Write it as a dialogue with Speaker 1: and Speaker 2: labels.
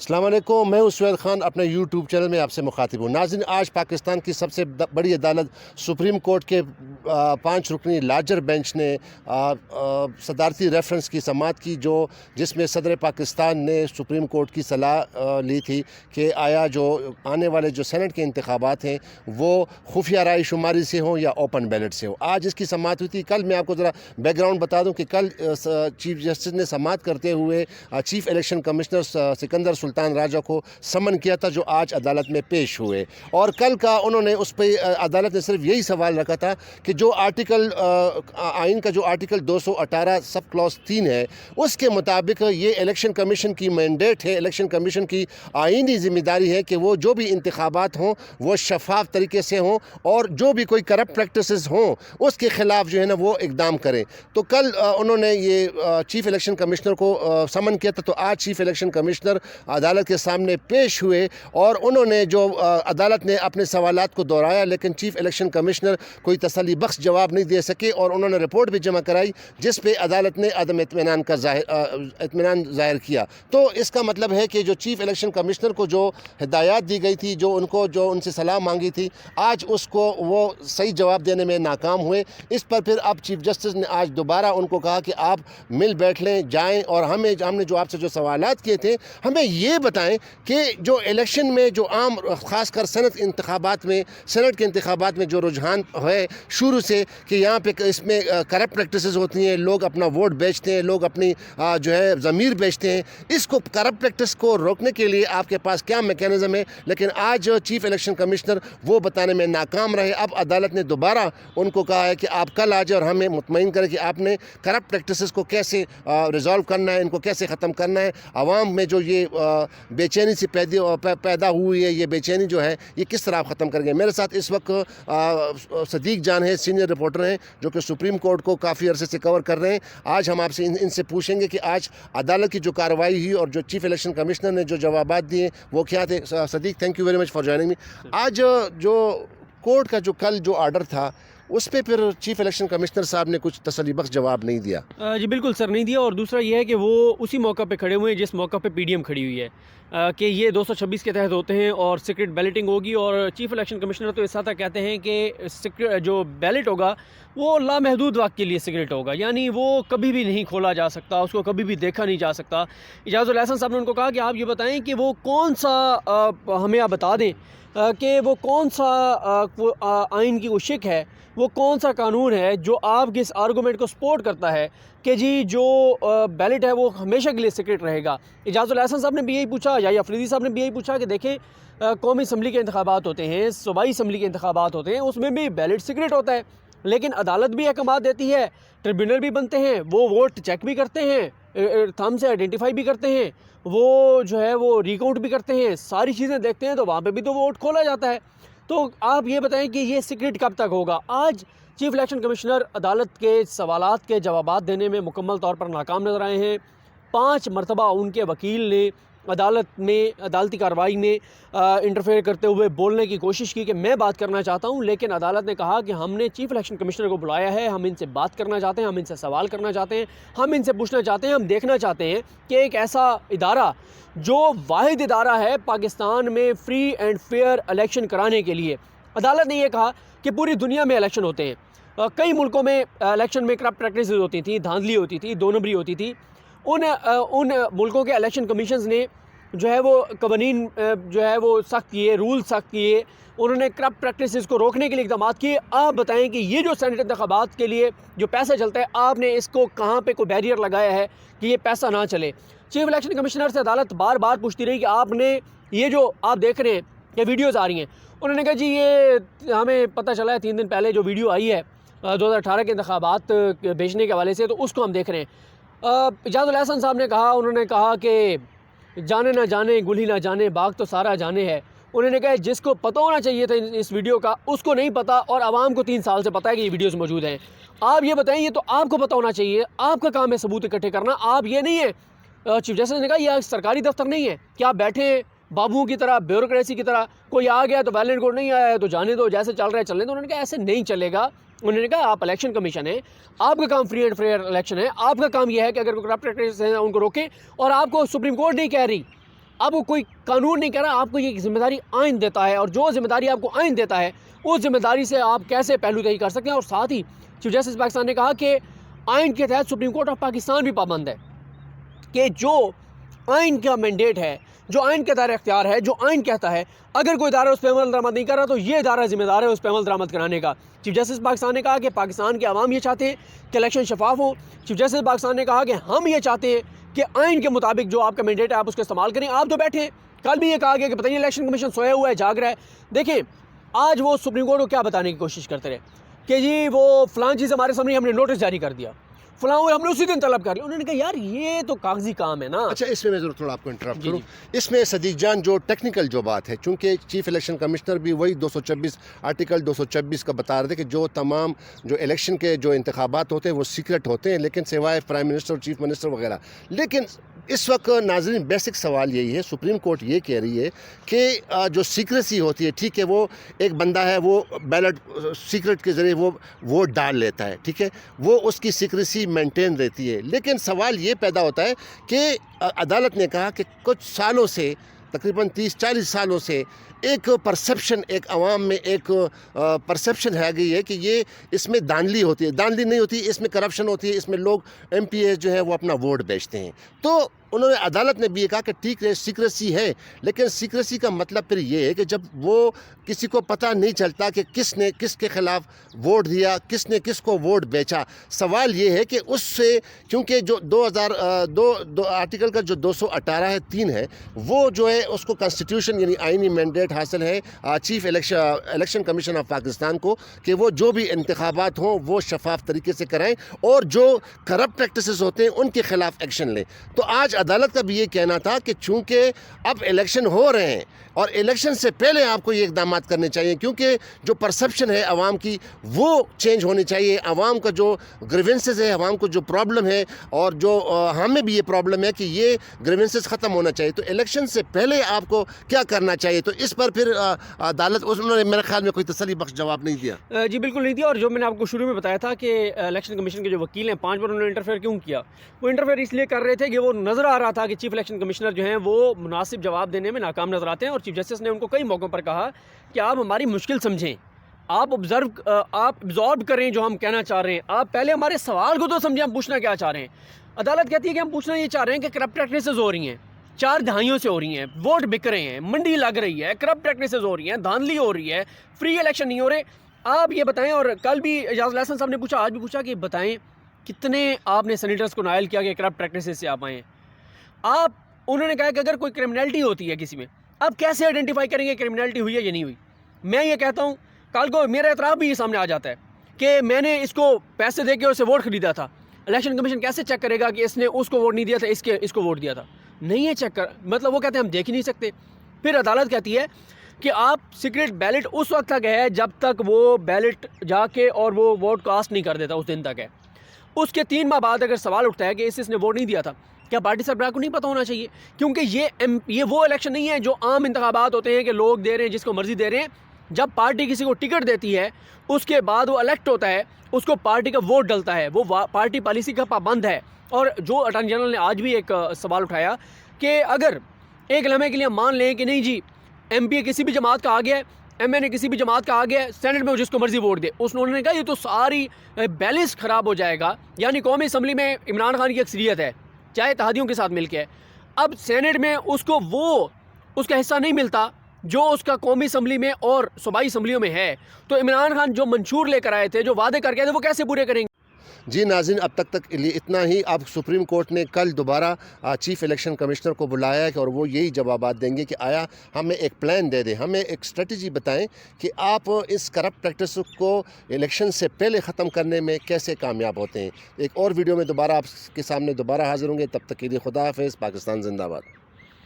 Speaker 1: السلام علیکم، میں ہوں سہیل خان، اپنے یوٹیوب چینل میں آپ سے مخاطب ہوں۔ ناظرین، آج پاکستان کی سب سے بڑی عدالت سپریم کورٹ کے 5 رکنی لارجر بینچ نے صدارتی ریفرنس کی سماعت کی، جس میں صدر پاکستان نے سپریم کورٹ کی صلاح لی تھی کہ آیا جو آنے والے جو سینٹ کے انتخابات ہیں وہ خفیہ رائے شماری سے ہوں یا اوپن بیلٹ سے ہوں۔ آج اس کی سماعت ہوئی تھی۔ کل میں آپ کو ذرا بیک گراؤنڈ بتا دوں کہ کل چیف جسٹس نے سماعت کرتے ہوئے چیف الیکشن کمشنر سکندر سلطان راجہ کو سمن کیا تھا، جو آج عدالت میں پیش ہوئے، اور کل کا انہوں نے اس پہ عدالت نے صرف یہی سوال رکھا تھا کہ جو آئین کا جو آرٹیکل 218 سب کلاس 3 ہے، اس کے مطابق یہ الیکشن کمیشن کی مینڈیٹ ہے، الیکشن کمیشن کی آئینی ذمہ داری ہے کہ وہ جو بھی انتخابات ہوں وہ شفاف طریقے سے ہوں، اور جو بھی کوئی کرپٹ پریکٹسز ہوں اس کے خلاف جو ہے نا وہ اقدام کریں۔ تو کل انہوں نے یہ چیف الیکشن کمشنر کو سمن کیا تھا، تو آج چیف الیکشن کمشنر عدالت کے سامنے پیش ہوئے، اور انہوں نے جو عدالت نے اپنے سوالات کو دہرایا، لیکن چیف الیکشن کمشنر کوئی تسلی بخش جواب نہیں دے سکے، اور انہوں نے رپورٹ بھی جمع کرائی جس پہ عدالت نے عدم اطمینان ظاہر کیا۔ تو اس کا مطلب ہے کہ جو چیف الیکشن کمشنر کو جو ہدایات دی گئی تھی، جو ان سے صلاح مانگی تھی، آج اس کو وہ صحیح جواب دینے میں ناکام ہوئے۔ اس پر پھر اب چیف جسٹس نے آج دوبارہ ان کو کہا کہ آپ مل بیٹھ لیں، جائیں، اور ہم نے جو آپ سے جو سوالات کیے تھے ہمیں یہ بتائیں کہ جو الیکشن میں جو عام خاص کر سینٹ کے انتخابات میں جو رجحان ہے شروع سے کہ یہاں پہ اس میں کرپٹ پریکٹسز ہوتی ہیں، لوگ اپنا ووٹ بیچتے ہیں، لوگ اپنی جو ہے ضمیر بیچتے ہیں، اس کو کرپٹ پریکٹس کو روکنے کے لیے آپ کے پاس کیا میکینزم ہے؟ لیکن آج چیف الیکشن کمشنر وہ بتانے میں ناکام رہے۔ اب عدالت نے دوبارہ ان کو کہا ہے کہ آپ کل آ جائیں اور ہمیں مطمئن کریں کہ آپ نے کرپٹ پریکٹسز کو کیسے ریزالو کرنا ہے، ان کو کیسے ختم کرنا ہے۔ عوام میں جو یہ بے چینی سے پیدا ہوئی ہے، یہ بے چینی جو ہے یہ کس طرح آپ ختم کریں گے؟ میرے ساتھ اس وقت صدیق جان ہے، سینئر رپورٹر ہیں جو کہ سپریم کورٹ کو کافی عرصے سے کور کر رہے ہیں۔ آج ہم آپ سے ان سے پوچھیں گے کہ آج عدالت کی جو کارروائی ہوئی اور جو چیف الیکشن کمشنر نے جو جوابات دیے وہ کیا تھے۔ Siddiq, thank you very much for joining me. آج جو کورٹ کا جو کل جو آرڈر تھا اس پہ پھر چیف الیکشن کمشنر صاحب نے کچھ تسلی بخش جواب نہیں دیا۔
Speaker 2: جی بالکل سر، نہیں دیا، اور دوسرا یہ ہے کہ وہ اسی موقع پہ کھڑے ہوئے ہیں جس موقع پہ پی ڈی ایم کھڑی ہوئی ہے کہ یہ 226 کے تحت ہوتے ہیں اور سیکرٹ بیلٹنگ ہوگی، اور چیف الیکشن کمشنر تو اس حد تک کہتے ہیں کہ جو بیلٹ ہوگا وہ لامحدود وقت کے لیے سیکرٹ ہوگا، یعنی وہ کبھی بھی نہیں کھولا جا سکتا، اس کو کبھی بھی دیکھا نہیں جا سکتا۔ اعجاز الاحسن صاحب نے ان کو کہا کہ آپ یہ بتائیں کہ وہ کون سا ہمیں آپ بتا دیں کہ وہ کون سا آئین کی وہ شک ہے، وہ کون سا قانون ہے جو آپ کے اس آرگومنٹ کو سپورٹ کرتا ہے کہ جی جو بیلٹ ہے وہ ہمیشہ کے لیے سیکرٹ رہے گا۔ اعجاز الاحسن صاحب نے بھی یہی پوچھا، یا افریدی صاحب نے بھی یہی پوچھا کہ دیکھیں قومی اسمبلی کے انتخابات ہوتے ہیں، صوبائی اسمبلی کے انتخابات ہوتے ہیں، اس میں بھی بیلٹ سیکرٹ ہوتا ہے، لیکن عدالت بھی احکامات دیتی ہے، ٹریبیونل بھی بنتے ہیں، وہ ووٹ چیک بھی کرتے ہیں، تھم سے آئیڈینٹیفائی بھی کرتے ہیں، وہ جو ہے وہ ریکاؤنٹ بھی کرتے ہیں، ساری چیزیں دیکھتے ہیں، تو وہاں پہ بھی تو ووٹ کھولا جاتا ہے۔ تو آپ یہ بتائیں کہ یہ سیکرٹ کب تک ہوگا؟ آج چیف الیکشن کمشنر عدالت کے سوالات کے جوابات دینے میں مکمل طور پر ناکام نظر آئے ہیں۔ 5 مرتبہ ان کے وکیل نے عدالتی کارروائی میں انٹرفیئر کرتے ہوئے بولنے کی کوشش کی کہ میں بات کرنا چاہتا ہوں، لیکن عدالت نے کہا کہ ہم نے چیف الیکشن کمشنر کو بلایا ہے، ہم ان سے بات کرنا چاہتے ہیں، ہم ان سے سوال کرنا چاہتے ہیں، ہم ان سے پوچھنا چاہتے ہیں، ہم دیکھنا چاہتے ہیں کہ ایک ایسا ادارہ جو واحد ادارہ ہے پاکستان میں فری اینڈ فیئر الیکشن کرانے کے لیے۔ عدالت نے یہ کہا کہ پوری دنیا میں الیکشن ہوتے ہیں، کئی ملکوں میں الیکشن میں کرپٹ پریکٹسز ہوتی تھیں، دھاندلی ہوتی تھی، دو نمبری ہوتی تھی۔ ان ملکوں کے الیکشن کمیشنز نے جو ہے وہ قوانین جو ہے وہ سخت کیے، رول سخت کیے، انہوں نے کرپٹ پریکٹسز کو روکنے کے لیے اقدامات کیے۔ آپ بتائیں کہ یہ جو سینٹ انتخابات کے لیے جو پیسہ چلتا ہے، آپ نے اس کو کہاں پہ کوئی بیریئر لگایا ہے کہ یہ پیسہ نہ چلے؟ چیف الیکشن کمشنر سے عدالت بار بار پوچھتی رہی کہ آپ نے یہ جو آپ دیکھ رہے ہیں کہ ویڈیوز آ رہی ہیں، انہوں نے کہا جی یہ ہمیں پتہ چلا ہے 3 دن پہلے جو ویڈیو آئی ہے 2018 کے انتخابات بیچنے کے حوالے سے، تو اس کو ہم دیکھ رہے ہیں۔ اعجاز الاحسن صاحب نے کہا، انہوں نے کہا کہ جانے نہ جانے گل ہی نہ جانے باغ تو سارا جانے ہے۔ انہوں نے کہا جس کو پتہ ہونا چاہیے تھا اس ویڈیو کا اس کو نہیں پتہ، اور عوام کو 3 سال سے پتہ ہے کہ یہ ویڈیوز موجود ہیں۔ آپ یہ بتائیں، یہ تو آپ کو پتہ ہونا چاہیے، آپ کا کام ہے ثبوت اکٹھے کرنا، آپ یہ نہیں ہے۔ چیف جسٹس نے کہا یہ سرکاری دفتر نہیں ہے کہ آپ بیٹھے بابوں کی طرح، بیوروکریسی کی طرح، کوئی آ گیا تو ویلنٹ کوڈ نہیں آیا ہے تو جانے دو، جیسے چل رہا ہے چلنے دو۔ انہوں نے کہا ایسے نہیں چلے گا۔ انہوں نے کہا آپ الیکشن کمیشن ہے، آپ کا کام فری اینڈ فیئر الیکشن ہے، آپ کا کام یہ ہے کہ اگر کوئی کرپٹ پریکٹس ہیں ان کو روکیں، اور آپ کو سپریم کورٹ نہیں کہہ رہی، آپ کو کوئی قانون نہیں کہہ رہا, آپ کو یہ ذمہ داری آئین دیتا ہے, اور جو ذمہ داری آپ کو آئین دیتا ہے اس ذمہ داری سے آپ کیسے پہلو تہی کر سکتے ہیں. اور ساتھ ہی چیف جسٹس پاکستان نے کہا کہ آئین کے تحت سپریم کورٹ آف پاکستان بھی پابند ہے کہ جو آئین کا مینڈیٹ ہے, جو آئین کے دائرہ اختیار ہے, جو آئین کہتا ہے, اگر کوئی ادارہ اس پہ عمل درآمد نہیں کر رہا تو یہ ادارہ ذمہ دار ہے اس پہ عمل درآمد کرانے کا. چیف جسٹس پاکستان نے کہا کہ پاکستان کے عوام یہ چاہتے ہیں کہ الیکشن شفاف ہوں. چیف جسٹس پاکستان نے کہا کہ ہم یہ چاہتے ہیں کہ آئین کے مطابق جو آپ کا مینڈیٹ ہے آپ اس کا استعمال کریں. آپ تو بیٹھے, کل بھی یہ کہا گیا کہ پتہ نہیں الیکشن کمیشن سویا ہوا ہے, جاگ رہا ہے. دیکھیں آج وہ سپریم کورٹ کو کیا بتانے کی کوشش کرتے رہے کہ جی وہ فلان چیز ہمارے سامنے, ہم نے نوٹس جاری کر دیا, فلاں ہم نے اسی دن طلب کر لیا. انہوں نے کہا یار یہ تو کاغذی کام ہے نا.
Speaker 1: اچھا اس میں ضرور تھوڑا آپ کو انٹرپٹ کروں. اس میں صدیق جان جو ٹیکنیکل جو بات ہے, چونکہ چیف الیکشن کمشنر بھی وہی 226 آرٹیکل 226 کا بتا رہے تھے کہ جو تمام جو الیکشن کے جو انتخابات ہوتے ہیں وہ سیکرٹ ہوتے ہیں, لیکن سوائے پرائم منسٹر اور چیف منسٹر وغیرہ. لیکن اس وقت ناظرین بیسک سوال یہی ہے, سپریم کورٹ یہ کہہ رہی ہے کہ جو سیکریسی ہوتی ہے, ٹھیک ہے وہ ایک بندہ ہے وہ بیلٹ سیکرٹ کے ذریعے وہ ووٹ ڈال لیتا ہے, ٹھیک ہے وہ اس کی سیکریسی مینٹین رہتی ہے. لیکن سوال یہ پیدا ہوتا ہے کہ عدالت نے کہا کہ کچھ سالوں سے, تقریباً 30-40 سالوں سے ایک پرسیپشن, ایک عوام میں ایک پرسیپشن ہے گئی ہے کہ یہ اس میں دھاندلی ہوتی ہے. دھاندلی نہیں ہوتی, اس میں کرپشن ہوتی ہے, اس میں لوگ ایم پی ایز جو ہے وہ اپنا ووٹ بیچتے ہیں. تو انہوں نے عدالت نے بھی یہ کہا کہ ٹھیک ہے سیکریسی ہے, لیکن سیکریسی کا مطلب پھر یہ ہے کہ جب وہ کسی کو پتہ نہیں چلتا کہ کس نے کس کے خلاف ووٹ دیا, کس نے کس کو ووٹ بیچا. سوال یہ ہے کہ اس سے, کیونکہ جو 2002 آرٹیکل کا جو 218 ہے 3 ہے, وہ جو ہے اس کو کنسٹیٹیوشن یعنی آئینی مینڈیٹ حاصل ہے chief election commission of Pakistan کو کہ وہ جو بھی انتخابات ہوں وہ شفاف طریقے سے کرائیں اور جو کرپٹ پریکٹسز ہوتے ہیں ان کے خلاف ایکشن لیں. تو آج عدالت کا بھی یہ کہنا تھا کہ چونکہ اب الیکشن ہو رہے ہیں اور الیکشن سے پہلے آپ کو یہ اقدامات کرنے چاہیے, کیونکہ جو پرسیپشن ہے عوام کی وہ چینج ہونی چاہیے. عوام کا جو گریونسز ہے, عوام کو جو پرابلم ہے, اور جو ہمیں بھی یہ پرابلم ہے کہ یہ گریونسز ختم ہونا چاہیے. تو الیکشن سے پہلے آپ کو کیا کرنا چاہیے؟ تو اس پر پھر عدالت, انہوں نے میرے خیال میں کوئی تسلی بخش جواب نہیں دیا.
Speaker 2: جی بالکل نہیں دیا. اور جو میں نے آپ کو شروع میں بتایا تھا کہ الیکشن کمیشن کے جو وکیل ہیں 5 بار انہوں نے انٹرفیئر کیوں کیا, وہ انٹرفیئر اس لیے کر رہے تھے کہ وہ نظر آ رہا تھا کہ چیف الیکشن کمشنر جو ہیں وہ مناسب جواب دینے میں ناکام نظر آتے ہیں. اور چیف جسٹس نے ان کو کئی موقعوں پر کہا کہ آپ ہماری مشکل سمجھیں, آپ ابزارو کریں جو ہم کہنا چاہ رہے ہیں, آپ پہلے ہمارے سوال کو تو سمجھیں ہم پوچھنا کیا چاہ رہے ہیں. عدالت کہتی ہے کہ ہم پوچھنا یہ چاہ رہے ہیں کہ کرپٹ پریکٹسز ہو رہی ہیں, 4 دہائیوں سے ہو رہی ہیں, ووٹ بک رہے ہیں, منڈی لگ رہی ہے, کرپٹ پریکٹسز ہو رہی ہیں, دھاندلی ہو رہی ہے, فری الیکشن نہیں ہو رہے, آپ یہ بتائیں. اور کل بھی اعجاز الحسن صاحب نے پوچھا, آج بھی پوچھا کہ بتائیں کتنے آپ نے سینیٹرز کو نائل کیا کہ کرپٹ پریکٹسز سے آپ آئے ہیں. انہوں نے کہا کہ اگر کوئی کرمنلٹی ہوتی ہے کسی میں, آپ کیسے آئیڈینٹیفائی کریں گے کرمنلٹی ہوئی ہے یا نہیں ہوئی؟ میں یہ کہتا ہوں کل کو میرا اعتراف بھی یہ سامنے آ جاتا ہے کہ میں نے اس کو پیسے دے کے اسے ووٹ خریدا تھا, الیکشن کمیشن کیسے چیک کرے گا کہ اس نے اس کو ووٹ نہیں دیا تھا, اس کو ووٹ دیا تھا؟ نہیں ہے چیک کر, مطلب وہ کہتے ہیں ہم دیکھ ہی نہیں سکتے. پھر عدالت کہتی ہے کہ آپ سیکرٹ بیلٹ اس وقت تک ہے جب تک وہ بیلٹ جا کے اور وہ ووٹ کاسٹ نہیں کر دیتا, اس دن تک ہے. اس کے 3 ماہ بعد اگر سوال اٹھتا ہے کہ اس نے ووٹ نہیں دیا تھا, کیا پارٹی سربراہ کو نہیں پتہ ہونا چاہیے؟ کیونکہ یہ وہ الیکشن نہیں ہے جو عام انتخابات ہوتے ہیں کہ لوگ دے رہے ہیں جس کو مرضی دے رہے ہیں. جب پارٹی کسی کو ٹکٹ دیتی ہے اس کے بعد وہ الیکٹ ہوتا ہے, اس کو پارٹی کا ووٹ ڈلتا ہے, وہ پارٹی پالیسی کا پابند ہے. اور جو اٹارنی جنرل نے آج بھی ایک سوال اٹھایا کہ اگر ایک لمحے کے لیے مان لیں کہ نہیں جی ایم پی کسی بھی جماعت کا آ گیا ہے, ایم این اے کسی بھی جماعت کا آ گیا ہے, سینٹ میں جس کو مرضی ووٹ دے, انہوں نے کہا یہ تو ساری بیلنس خراب ہو جائے گا. یعنی قومی اسمبلی میں عمران خان کی اکثریت ہے, چاہے اتحادیوں کے ساتھ مل کے ہے, اب سینٹ میں اس کو اس کا حصہ نہیں ملتا جو اس کا قومی اسمبلی میں اور صوبائی اسمبلیوں میں ہے. تو عمران خان جو منشور لے کر آئے تھے, جو وعدے کر کے تھے, وہ کیسے پورے کریں گے؟
Speaker 1: جی ناظرین, اب تک اتنا ہی. اب سپریم کورٹ نے کل دوبارہ چیف الیکشن کمشنر کو بلایا ہے اور وہ یہی جوابات دیں گے کہ آیا ہمیں ایک پلان دے دیں, ہمیں ایک اسٹریٹجی بتائیں کہ آپ اس کرپٹ پریکٹس کو الیکشن سے پہلے ختم کرنے میں کیسے کامیاب ہوتے ہیں. ایک اور ویڈیو میں دوبارہ آپ کے سامنے دوبارہ حاضر ہوں گے. تب تک کے لیے خدا حافظ. پاکستان زندہ باد.